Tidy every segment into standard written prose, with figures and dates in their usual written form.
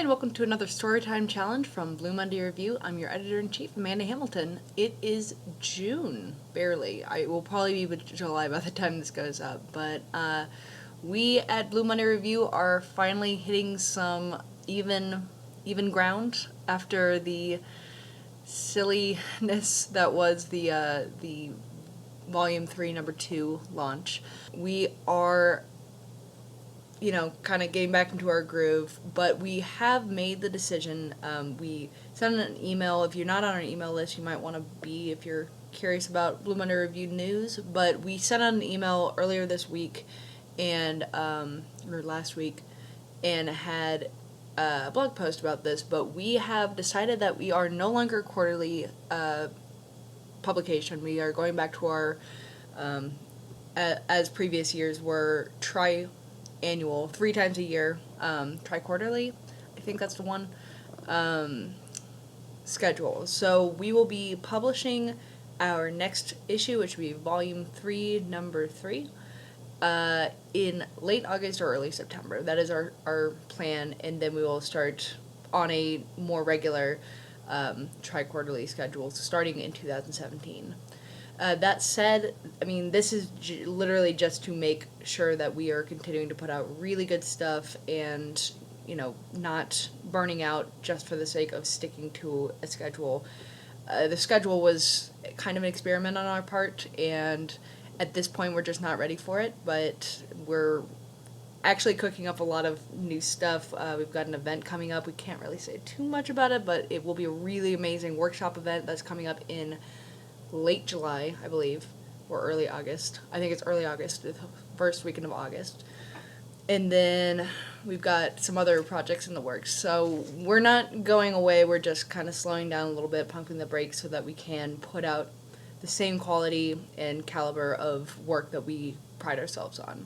and welcome to another Storytime challenge from Blue Monday Review. I'm your editor-in-chief, Amanda Hamilton. It is June, barely. I will probably be July by the time this goes up, but we at Blue Monday Review are finally hitting some even ground after the silliness that was the Volume 3, Number 2 launch. We are kind of getting back into our groove, but we have made the decision. We sent an email. If you're not on our email list, you might want to be if you're curious about Blue Monday Review news. But we sent out an email earlier this week or last week, and had a blog post about this. But we have decided that we are no longer quarterly publication. We are going back to our, as previous years were, annual, 3 times a year, tri-quarterly, I think that's the one, schedule. So we will be publishing our next issue, which will be Volume 3, Number 3, in late August or early September. That is our plan, and then we will start on a more regular tri-quarterly schedule, starting in 2017. That said, this is literally just to make sure that we are continuing to put out really good stuff and, not burning out just for the sake of sticking to a schedule. The schedule was kind of an experiment on our part, and at this point we're just not ready for it, but we're actually cooking up a lot of new stuff. We've got an event coming up. We can't really say too much about it, but it will be a really amazing workshop event that's coming up in late July, I believe, or early August. I think it's early August, the first weekend of August. And then we've got some other projects in the works. So we're not going away, we're just kind of slowing down a little bit, pumping the brakes so that we can put out the same quality and caliber of work that we pride ourselves on.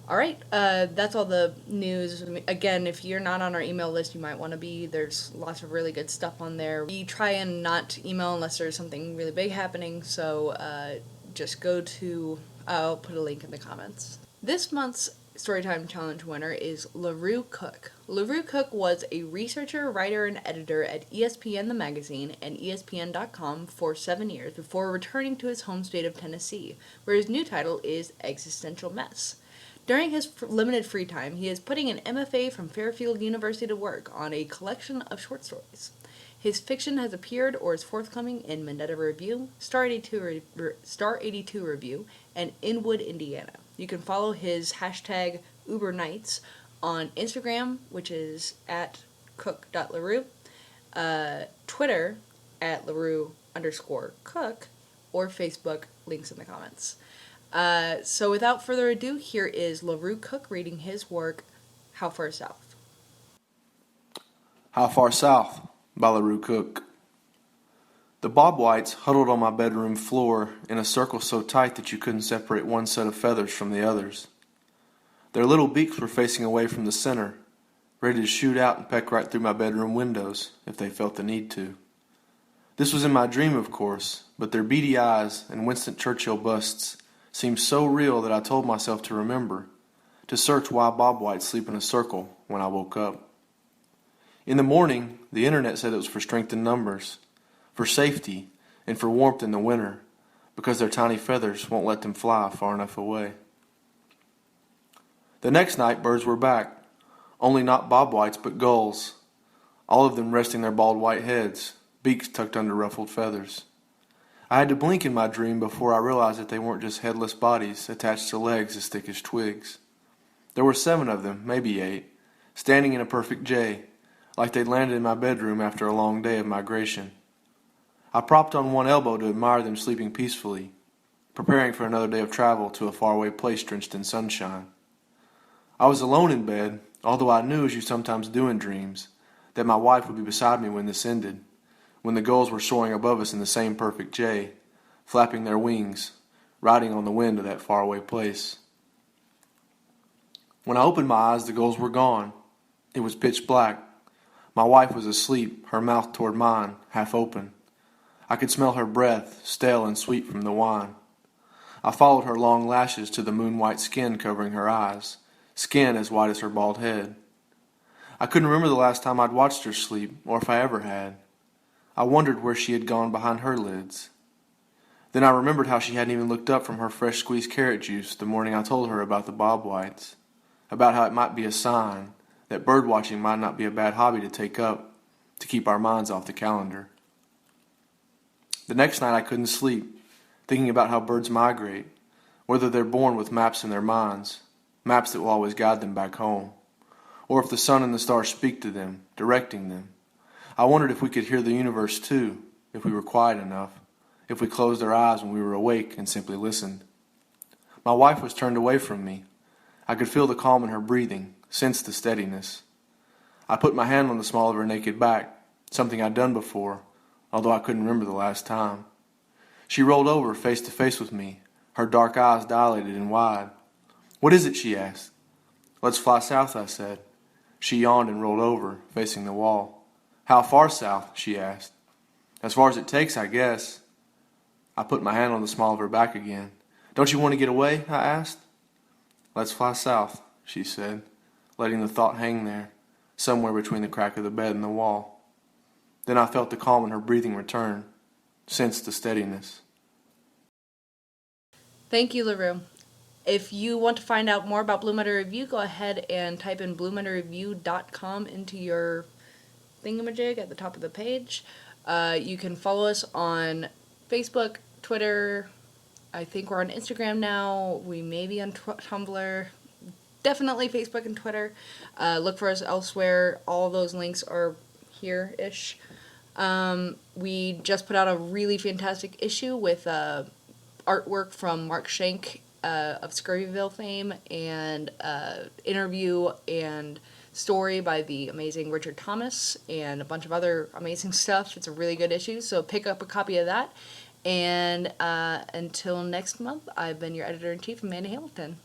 Alright, that's all the news. Again, if you're not on our email list, you might want to be. There's lots of really good stuff on there. We try and not email unless there's something really big happening, so just go to, I'll put a link in the comments. This month's Storytime Challenge winner is LaRue Cook. LaRue Cook was a researcher, writer, and editor at ESPN the magazine and ESPN.com for 7 years before returning to his home state of Tennessee, where his new title is Existential Mess. During his limited free time, he is putting an MFA from Fairfield University to work on a collection of short stories. His fiction has appeared or is forthcoming in Mendetta Review, Star 82 Review, and Inwood, Indiana. You can follow his hashtag UberNights on Instagram, which is at cook.larue, Twitter at LaRue_cook, or Facebook, links in the comments. So without further ado, here is LaRue Cook reading his work, How Far South? How Far South by LaRue Cook. The Bob Whites huddled on my bedroom floor in a circle so tight that you couldn't separate one set of feathers from the others. Their little beaks were facing away from the center, ready to shoot out and peck right through my bedroom windows if they felt the need to. This was in my dream, of course, but their beady eyes and Winston Churchill busts seemed so real that I told myself to remember, to search why Bob Whites sleep in a circle when I woke up. In the morning, the internet said it was for strength in numbers, for safety, and for warmth in the winter, because their tiny feathers won't let them fly far enough away. The next night, birds were back, only not Bob Whites but gulls, all of them resting their bald white heads, beaks tucked under ruffled feathers. I had to blink in my dream before I realized that they weren't just headless bodies attached to legs as thick as twigs. There were 7 of them, maybe 8, standing in a perfect J, like they'd landed in my bedroom after a long day of migration. I propped on one elbow to admire them sleeping peacefully, preparing for another day of travel to a faraway place drenched in sunshine. I was alone in bed, although I knew, as you sometimes do in dreams, that my wife would be beside me when this ended, when the gulls were soaring above us in the same perfect J, flapping their wings, riding on the wind of that faraway place. When I opened my eyes, the gulls were gone. It was pitch black. My wife was asleep, her mouth toward mine, half open. I could smell her breath, stale and sweet from the wine. I followed her long lashes to the moon-white skin covering her eyes, skin as white as her bald head. I couldn't remember the last time I'd watched her sleep, or if I ever had. I wondered where she had gone behind her lids. Then I remembered how she hadn't even looked up from her fresh squeezed carrot juice the morning I told her about the bobwhites, about how it might be a sign that bird watching might not be a bad hobby to take up, to keep our minds off the calendar. The next night I couldn't sleep, thinking about how birds migrate, whether they're born with maps in their minds, maps that will always guide them back home, or if the sun and the stars speak to them, directing them. I wondered if we could hear the universe too, if we were quiet enough, if we closed our eyes when we were awake and simply listened. My wife was turned away from me. I could feel the calm in her breathing, sense the steadiness. I put my hand on the small of her naked back, something I'd done before, although I couldn't remember the last time. She rolled over face to face with me, her dark eyes dilated and wide. "What is it?" she asked. "Let's fly south," I said. She yawned and rolled over, facing the wall. "How far south?" she asked. "As far as it takes, I guess." I put my hand on the small of her back again. "Don't you want to get away?" I asked. "Let's fly south," she said, letting the thought hang there, somewhere between the crack of the bed and the wall. Then I felt the calm in her breathing return, sensed the steadiness. Thank you, LaRue. If you want to find out more about Blue Meadow Review, go ahead and type in bluemeadowreview.com into your thingamajig at the top of the page. You can follow us on Facebook, Twitter. I think we're on Instagram now. We may be on Tumblr. Definitely Facebook and Twitter. Look for us elsewhere. All those links are here-ish. We just put out a really fantastic issue with artwork from Mark Schenk of Scurryville fame, and interview and story by the amazing Richard Thomas, and a bunch of other amazing stuff. It's a really good issue, so pick up a copy of that. And until next month, I've been your editor-in-chief, Amanda Hamilton.